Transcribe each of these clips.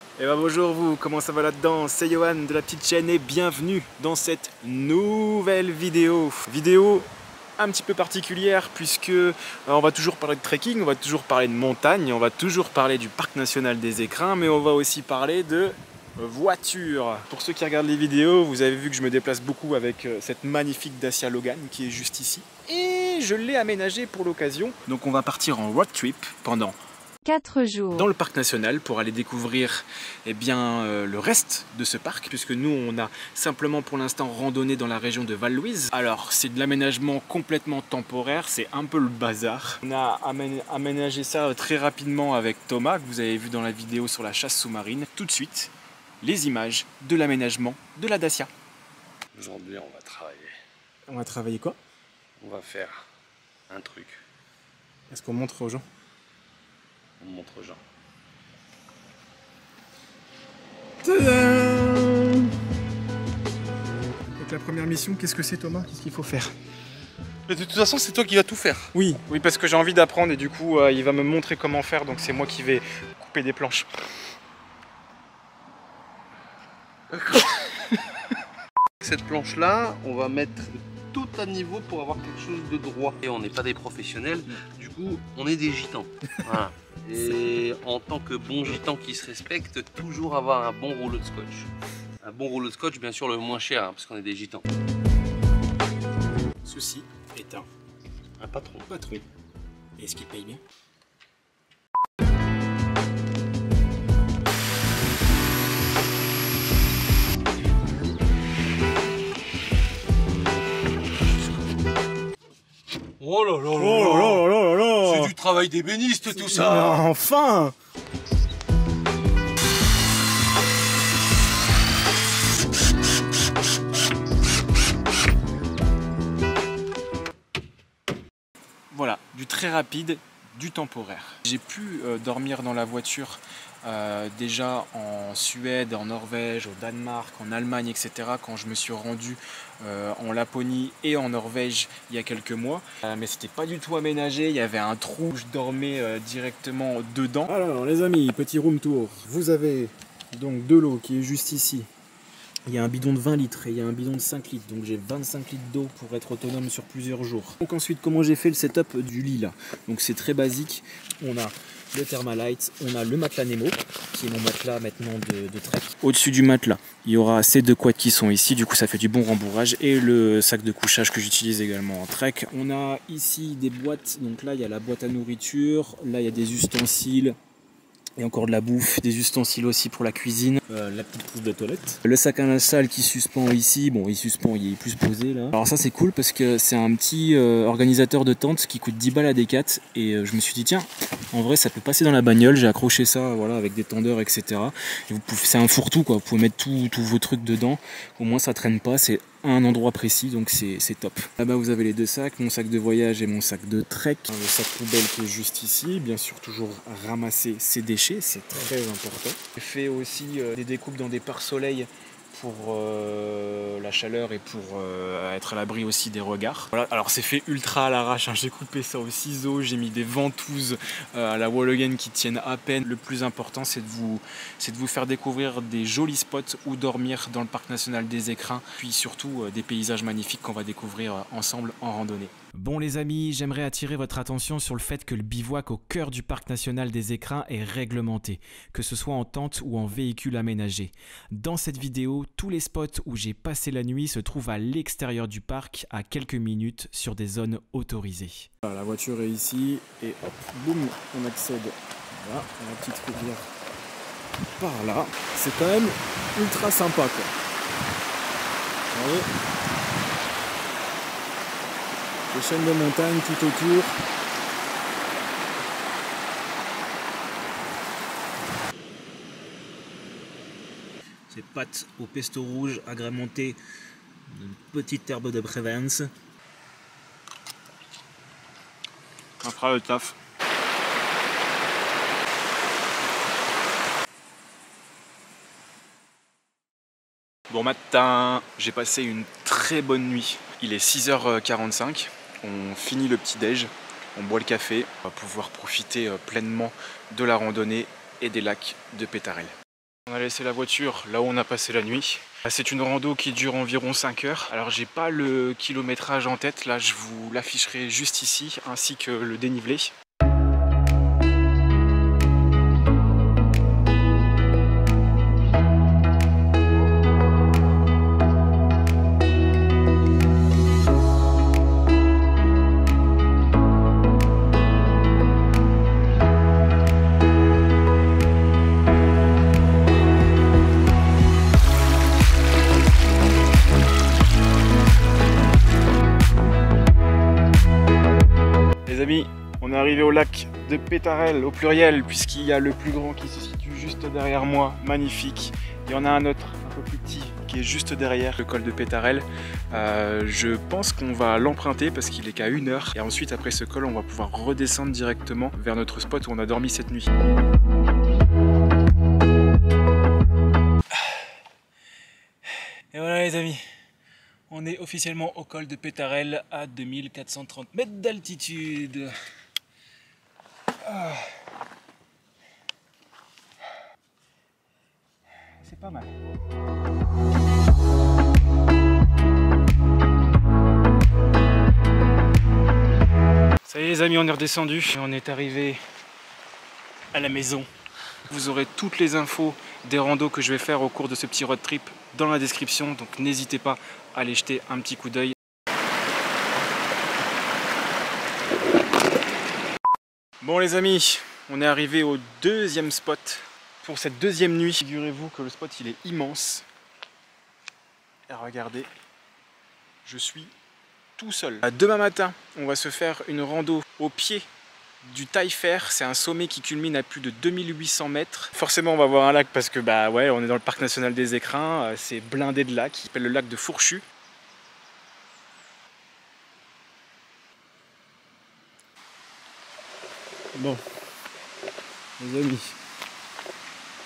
Et ben bonjour vous, comment ça va là-dedans? C'est Johan de la petite chaîne et bienvenue dans cette nouvelle vidéo. Vidéo un petit peu particulière puisque on va toujours parler de trekking, on va toujours parler de montagne, on va toujours parler du parc national des Écrins, mais on va aussi parler de voiture. Pour ceux qui regardent les vidéos, vous avez vu que je me déplace beaucoup avec cette magnifique Dacia Logan qui est juste ici. Et je l'ai aménagée pour l'occasion. Donc on va partir en road trip pendant 4 jours dans le parc national pour aller découvrir le reste de ce parc, puisque nous on a simplement pour l'instant randonné dans la région de Val-Louise. Alors c'est de l'aménagement complètement temporaire, c'est un peu le bazar. On a aménagé ça très rapidement avec Thomas, que vous avez vu dans la vidéo sur la chasse sous-marine. Tout de suite, les images de l'aménagement de la Dacia. Aujourd'hui, on va travailler. On va travailler quoi? On va faire un truc. Est-ce qu'on montre aux gens? On montre aux gens. Tadam! Donc la première mission, qu'est-ce que c'est Thomas? Qu'est-ce qu'il faut faire? Mais de toute façon, c'est toi qui vas tout faire. Oui, parce que j'ai envie d'apprendre et du coup, il va me montrer comment faire, donc c'est moi qui vais couper des planches. Cette planche-là, on va mettre tout à niveau pour avoir quelque chose de droit. Et on n'est pas des professionnels, du coup, on est des gitans. Voilà. Et en tant que bon gitan qui se respecte, toujours avoir un bon rouleau de scotch. Un bon rouleau de scotch, bien sûr, le moins cher, hein, parce qu'on est des gitans. Ceci est Un patron. patron. Est-ce qu'il paye bien? Oh là là Oh là là! C'est du travail d'ébéniste tout ça. Enfin! Voilà, du très rapide, du temporaire. J'ai pu dormir dans la voiture déjà en Suède, en Norvège, au Danemark, en Allemagne, etc. quand je me suis rendu en Laponie et en Norvège il y a quelques mois. Mais c'était pas du tout aménagé, il y avait un trou, je dormais directement dedans. Alors les amis, petit room tour. Vous avez donc de l'eau qui est juste ici. Il y a un bidon de 20 litres et il y a un bidon de 5 litres, donc j'ai 25 litres d'eau pour être autonome sur plusieurs jours. Donc ensuite, comment j'ai fait le setup du lit là? Donc c'est très basique, on a le Thermalite, on a le matelas Nemo, qui est mon matelas maintenant de trek. Au-dessus du matelas, il y aura ces deux couettes qui sont ici, du coup ça fait du bon rembourrage, et le sac de couchage que j'utilise également en trek. On a ici des boîtes, donc là il y a la boîte à nourriture, là il y a des ustensiles, et encore de la bouffe, des ustensiles aussi pour la cuisine, la petite trousse de toilette. Le sac à linge sale qui suspend ici, bon il suspend, il est plus posé là. Alors ça c'est cool parce que c'est un petit organisateur de tente qui coûte 10 balles à Decat et je me suis dit tiens, en vrai ça peut passer dans la bagnole, j'ai accroché ça voilà, avec des tendeurs etc. Et c'est un fourre-tout quoi, vous pouvez mettre tous vos trucs dedans, au moins ça traîne pas, c'est un endroit précis donc c'est top. Là-bas vous avez les deux sacs, mon sac de voyage et mon sac de trek. Le sac poubelle qui est juste ici, bien sûr toujours ramasser ses déchets, c'est très important. J'ai fait aussi des découpes dans des pare-soleil pour la chaleur et pour être à l'abri aussi des regards. Voilà. Alors c'est fait ultra à l'arrache, hein. J'ai coupé ça au ciseau, j'ai mis des ventouses à la wall again qui tiennent à peine. Le plus important c'est de vous faire découvrir des jolis spots où dormir dans le parc national des Écrins, puis surtout des paysages magnifiques qu'on va découvrir ensemble en randonnée. Bon les amis, j'aimerais attirer votre attention sur le fait que le bivouac au cœur du parc national des Écrins est réglementé, que ce soit en tente ou en véhicule aménagé. Dans cette vidéo, tous les spots où j'ai passé la nuit se trouvent à l'extérieur du parc, à quelques minutes sur des zones autorisées. Voilà, la voiture est ici et hop, boum, on accède voilà, à la petite rivière par là. C'est quand même ultra sympa quoi. Vous voyez ? Les chaînes de montagne tout autour. Ces pâtes au pesto rouge agrémentées d'une petite herbe de Provence. Ça fera le taf. Bon matin, j'ai passé une très bonne nuit. Il est 6h45. On finit le petit-déj, on boit le café, on va pouvoir profiter pleinement de la randonnée et des lacs de Pétarel. On a laissé la voiture là où on a passé la nuit. C'est une rando qui dure environ 5 heures. Alors j'ai pas le kilométrage en tête, là je vous l'afficherai juste ici, ainsi que le dénivelé. Les amis, on est arrivé au lac de Pétarel au pluriel, puisqu'il y a le plus grand qui se situe juste derrière moi, magnifique. Il y en a un autre un peu plus petit qui est juste derrière le col de Pétarel. Je pense qu'on va l'emprunter parce qu'il est qu'à 1 heure. Et ensuite après ce col, on va pouvoir redescendre directement vers notre spot où on a dormi cette nuit. Et voilà les amis, on est officiellement au col de Pétarel à 2430 mètres d'altitude. C'est pas mal. Ça y est les amis, on est redescendu et on est arrivé à la maison. Vous aurez toutes les infos des randos que je vais faire au cours de ce petit road trip dans la description, donc n'hésitez pas à aller jeter un petit coup d'œil. Bon les amis, on est arrivé au deuxième spot pour cette deuxième nuit. Figurez-vous que le spot il est immense. Et regardez, je suis tout seul. Demain matin, on va se faire une rando au pied du Taillefer. C'est un sommet qui culmine à plus de 2800 mètres. Forcément on va voir un lac parce que bah ouais, on est dans le parc national des Écrins, c'est blindé de lacs, il s'appelle le lac de Fourchu. Bon, les amis,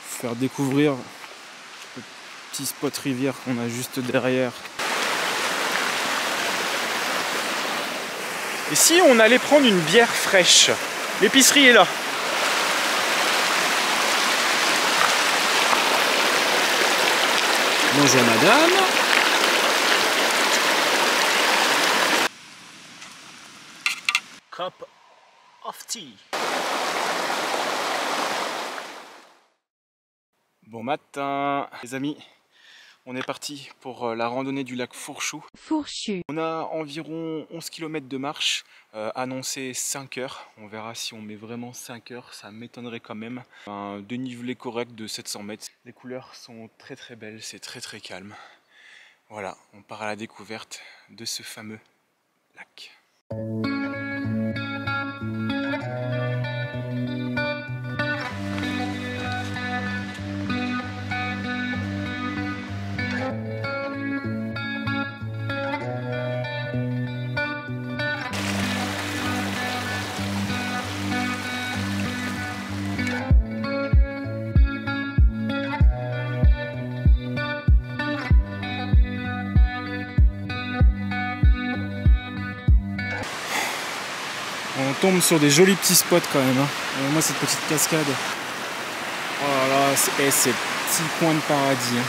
faire découvrir le petit spot rivière qu'on a juste derrière. Et si on allait prendre une bière fraîche? L'épicerie est là. Bonjour madame. Cup of tea. Bon matin les amis, on est parti pour la randonnée du lac Fourchu. On a environ 11 km de marche, annoncé 5 heures. On verra si on met vraiment 5 heures, ça m'étonnerait quand même. Un dénivelé correct de 700 mètres. Les couleurs sont très très belles, c'est très très calme. Voilà, on part à la découverte de ce fameux lac. On tombe sur des jolis petits spots quand même. Moi cette petite cascade. Oh là là, c'est petit coin de paradis.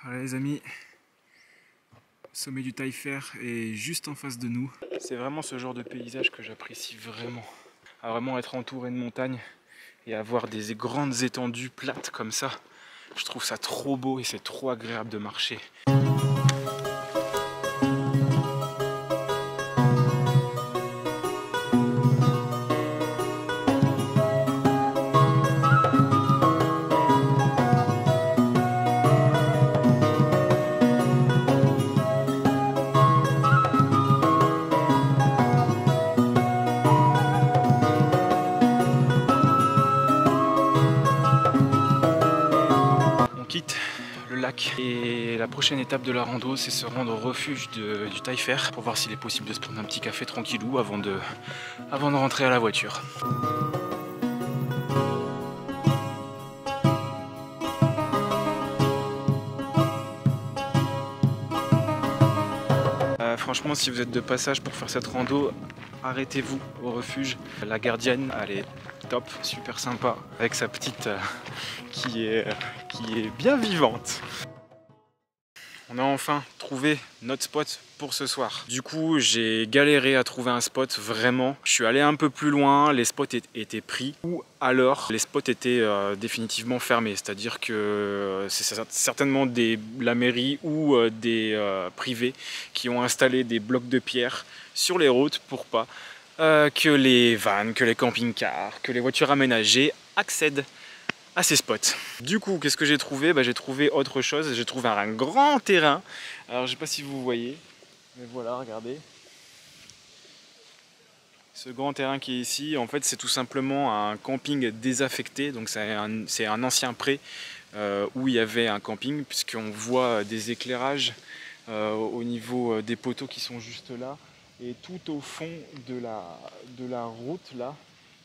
Voilà les amis, sommet du Taillefer est juste en face de nous. C'est vraiment ce genre de paysage que j'apprécie vraiment. À vraiment être entouré de montagnes et avoir des grandes étendues plates comme ça. Je trouve ça trop beau et c'est trop agréable de marcher. Le lac et la prochaine étape de la rando, c'est se rendre au refuge du Taillefer pour voir s'il est possible de se prendre un petit café tranquillou avant de rentrer à la voiture. Franchement, si vous êtes de passage pour faire cette rando, arrêtez-vous au refuge. La gardienne, elle est top, super sympa, avec sa petite qui est bien vivante. On a enfin trouvé notre spot pour ce soir. Du coup, j'ai galéré à trouver un spot vraiment. Je suis allé un peu plus loin, les spots étaient pris ou alors les spots étaient définitivement fermés. C'est-à-dire que c'est certainement la mairie ou des privés qui ont installé des blocs de pierre sur les routes pour pas que les vannes, que les camping-cars, que les voitures aménagées accèdent à ces spots. Du coup, qu'est-ce que j'ai trouvé? J'ai trouvé autre chose. J'ai trouvé un grand terrain. Alors, je sais pas si vous voyez, mais voilà, regardez. Ce grand terrain qui est ici, en fait, c'est tout simplement un camping désaffecté. Donc, c'est un ancien pré où il y avait un camping, puisqu'on voit des éclairages au niveau des poteaux qui sont juste là. Et tout au fond de la route, là,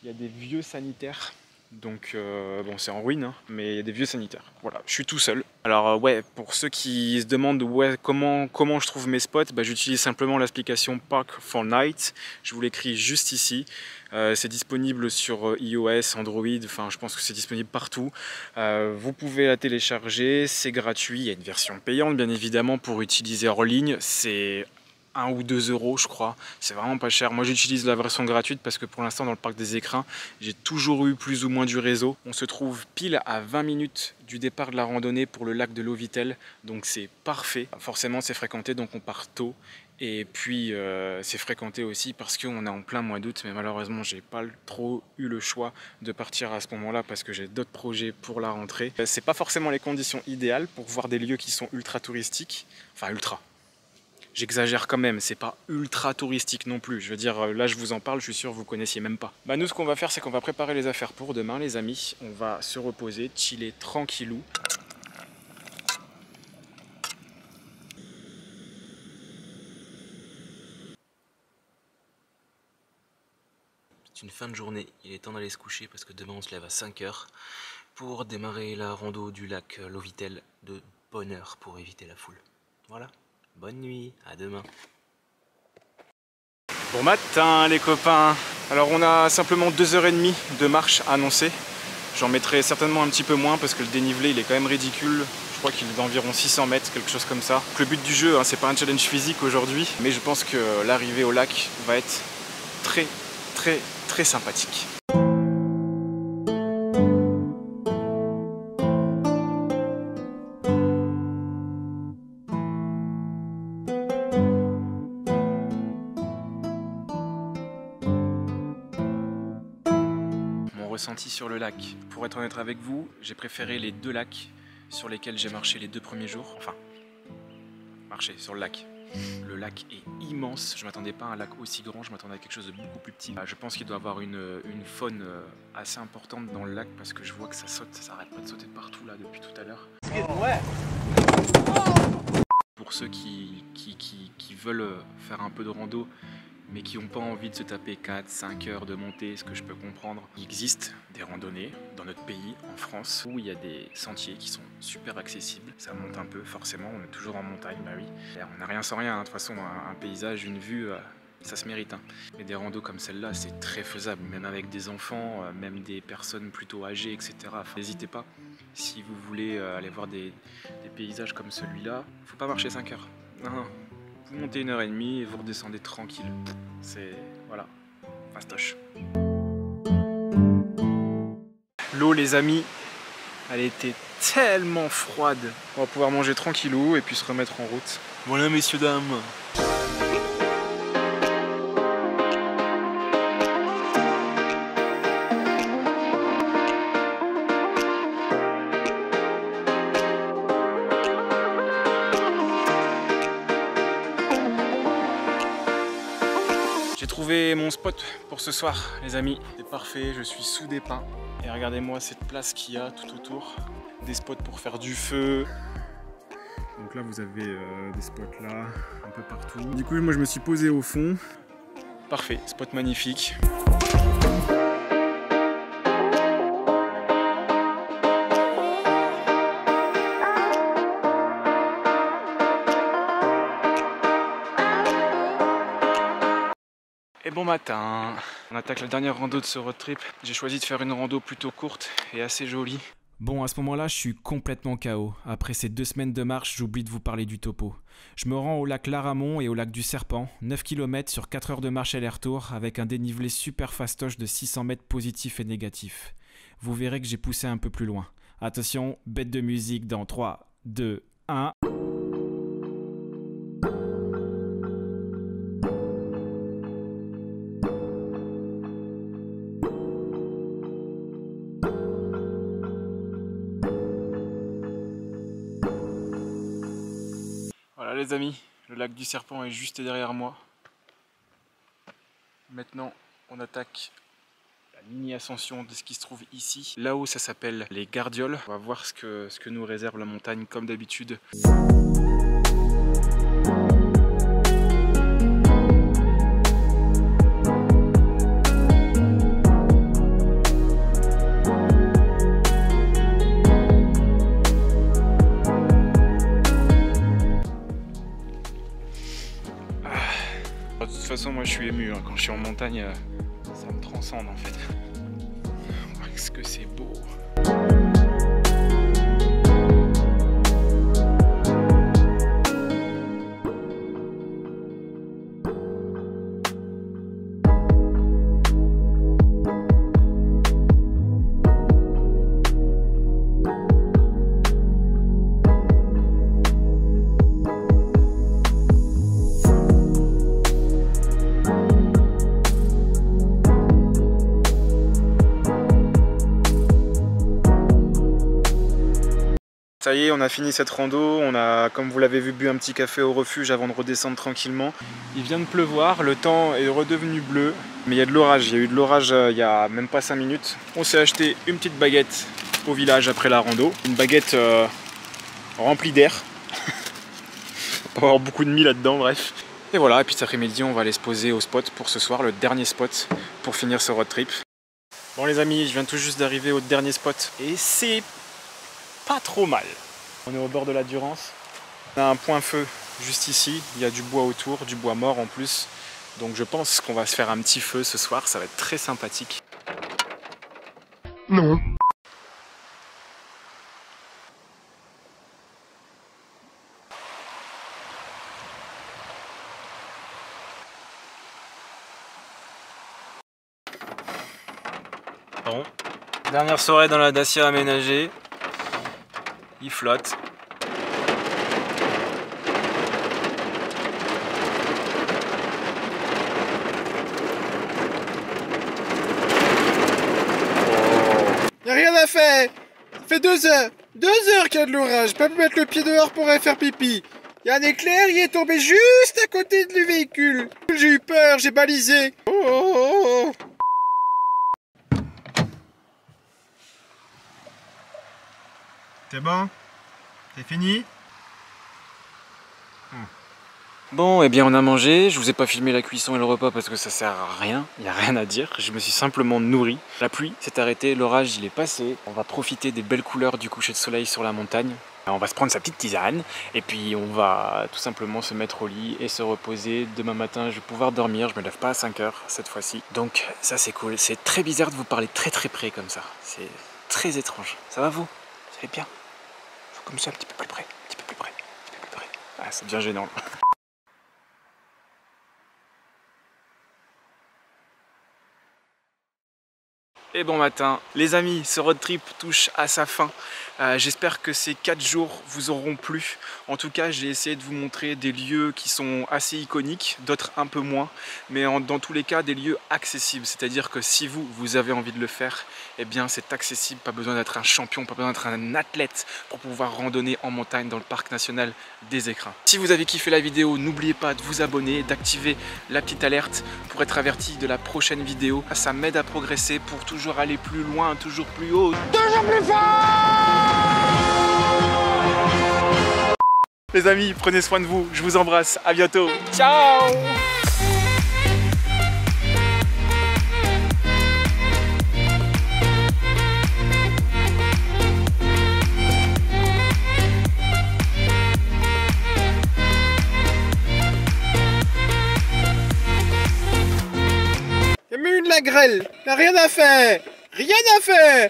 il y a des vieux sanitaires. Donc bon, c'est en ruine, hein, mais il y a des vieux sanitaires. Voilà, je suis tout seul. Alors ouais, pour ceux qui se demandent comment je trouve mes spots, j'utilise simplement l'application Park4Night. Je vous l'écris juste ici. C'est disponible sur iOS, Android, enfin je pense que c'est disponible partout. Vous pouvez la télécharger, c'est gratuit. Il y a une version payante bien évidemment pour utiliser hors ligne. C'est 1 ou 2 euros je crois, c'est vraiment pas cher. Moi j'utilise la version gratuite parce que pour l'instant dans le parc des Écrins j'ai toujours eu plus ou moins du réseau. On se trouve pile à 20 minutes du départ de la randonnée pour le lac de Lovitel, donc c'est parfait. Forcément c'est fréquenté donc on part tôt et puis c'est fréquenté aussi parce qu'on est en plein mois d'août, mais malheureusement j'ai pas trop eu le choix de partir à ce moment là parce que j'ai d'autres projets pour la rentrée. C'est pas forcément les conditions idéales pour voir des lieux qui sont ultra touristiques, enfin ultra. J'exagère quand même, c'est pas ultra touristique non plus. Je veux dire, là je vous en parle, je suis sûr que vous connaissiez même pas. Nous ce qu'on va faire, c'est qu'on va préparer les affaires pour demain les amis. On va se reposer, chiller tranquillou. C'est une fin de journée, il est temps d'aller se coucher parce que demain on se lève à 5 h pour démarrer la rando du lac Lovitel de bonne heure pour éviter la foule. Voilà. Bonne nuit, à demain. Bon matin les copains. Alors on a simplement 2h30 de marche annoncée. J'en mettrai certainement un petit peu moins parce que le dénivelé il est quand même ridicule. Je crois qu'il est d'environ 600 mètres, quelque chose comme ça. Le but du jeu, hein, c'est pas un challenge physique aujourd'hui, mais je pense que l'arrivée au lac va être très sympathique. Ressenti sur le lac. Pour être honnête avec vous, j'ai préféré les 2 lacs sur lesquels j'ai marché les 2 premiers jours. Enfin, marché sur le lac. Le lac est immense. Je m'attendais pas à un lac aussi grand, je m'attendais à quelque chose de beaucoup plus petit. Je pense qu'il doit y avoir une faune assez importante dans le lac parce que je vois que ça saute, ça arrête pas de sauter de partout là depuis tout à l'heure. Pour ceux qui veulent faire un peu de rando, mais qui n'ont pas envie de se taper 4-5 heures de montée, ce que je peux comprendre. Il existe des randonnées dans notre pays, en France, où il y a des sentiers qui sont super accessibles. Ça monte un peu, forcément, on est toujours en montagne, bah oui. On n'a rien sans rien, hein. De toute façon, un paysage, une vue, ça se mérite. Hein. Mais des randos comme celle-là, c'est très faisable, même avec des enfants, même des personnes plutôt âgées, etc. N'hésitez pas, si vous voulez aller voir des paysages comme celui-là, faut pas marcher 5 heures. Non. Vous montez 1h30 et vous redescendez tranquille. C'est... voilà, fastoche. L'eau les amis, elle était tellement froide. On va pouvoir manger tranquillou et puis se remettre en route. Voilà messieurs dames. J'ai trouvé mon spot pour ce soir les amis, c'est parfait, je suis sous des pins. Et regardez-moi cette place qu'il y a tout autour, des spots pour faire du feu. Donc là vous avez des spots là, un peu partout. Du coup moi je me suis posé au fond. Parfait, spot magnifique. Et bon matin, on attaque la dernière rando de ce road trip. J'ai choisi de faire une rando plutôt courte et assez jolie. Bon, à ce moment-là, je suis complètement KO. Après ces 2 semaines de marche, j'oublie de vous parler du topo. Je me rends au lac Laramont et au lac du Serpent, 9 km sur 4 heures de marche aller-retour avec un dénivelé super fastoche de 600 mètres positifs et négatifs. Vous verrez que j'ai poussé un peu plus loin. Attention, bête de musique dans 3, 2, 1... Voilà les amis, le lac du Serpent est juste derrière moi. Maintenant, on attaque la mini-ascension de ce qui se trouve ici. Là-haut, ça s'appelle les Gardioles. On va voir ce que nous réserve la montagne comme d'habitude. De toute façon, moi je suis ému, hein. Quand je suis en montagne, ça me transcende en fait. Qu'est-ce que c'est beau! Ça y est, on a fini cette rando, on a, comme vous l'avez vu, bu un petit café au refuge avant de redescendre tranquillement. Il vient de pleuvoir, le temps est redevenu bleu, mais il y a de l'orage, il y a eu de l'orage il y a même pas 5 minutes. On s'est acheté une petite baguette au village après la rando, une baguette remplie d'air. On va avoir beaucoup de mie là-dedans, bref. Et voilà, et puis cet après-midi, on va aller se poser au spot pour ce soir, le dernier spot pour finir ce road trip. Bon les amis, je viens tout juste d'arriver au dernier spot et c'est pas trop mal. On est au bord de la Durance. On a un point feu juste ici. Il y a du bois autour, du bois mort en plus. Donc je pense qu'on va se faire un petit feu ce soir. Ça va être très sympathique. Non. Bon. Dernière soirée dans la Dacia aménagée. Il flotte. Y'a rien à faire. Ça fait 2 heures. 2 heures qu'il y a de l'orage. Pas pu mettre le pied dehors pour aller faire pipi. Y'a un éclair, il est tombé juste à côté du véhicule. J'ai eu peur, j'ai balisé. Oh. C'est bon? C'est fini? Bon, et bien on a mangé. Je vous ai pas filmé la cuisson et le repas parce que ça sert à rien. Il n'y a rien à dire. Je me suis simplement nourri. La pluie s'est arrêtée, l'orage il est passé. On va profiter des belles couleurs du coucher de soleil sur la montagne. On va se prendre sa petite tisane et puis on va tout simplement se mettre au lit et se reposer. Demain matin je vais pouvoir dormir. Je me lève pas à 5 heures cette fois-ci. Donc ça c'est cool. C'est très bizarre de vous parler très près comme ça. C'est très étrange. Ça va vous? Vous allez bien? Comme ça, un petit peu plus près, un petit peu plus près, un petit peu plus près. Ah, c'est bien gênant. Et bon matin, les amis, ce road trip touche à sa fin. J'espère que ces 4 jours vous auront plu. En tout cas, j'ai essayé de vous montrer des lieux qui sont assez iconiques, d'autres un peu moins, mais dans tous les cas, des lieux accessibles. C'est-à-dire que si vous avez envie de le faire, eh bien c'est accessible, pas besoin d'être un champion, pas besoin d'être un athlète pour pouvoir randonner en montagne dans le parc national des Écrins. Si vous avez kiffé la vidéo, n'oubliez pas de vous abonner, d'activer la petite alerte pour être averti de la prochaine vidéo. Ça m'aide à progresser pour toujours aller plus loin, toujours plus haut, toujours plus fort! Les amis, prenez soin de vous, je vous embrasse, à bientôt, ciao! Mets une la grêle. Y'a rien à faire. Rien à faire.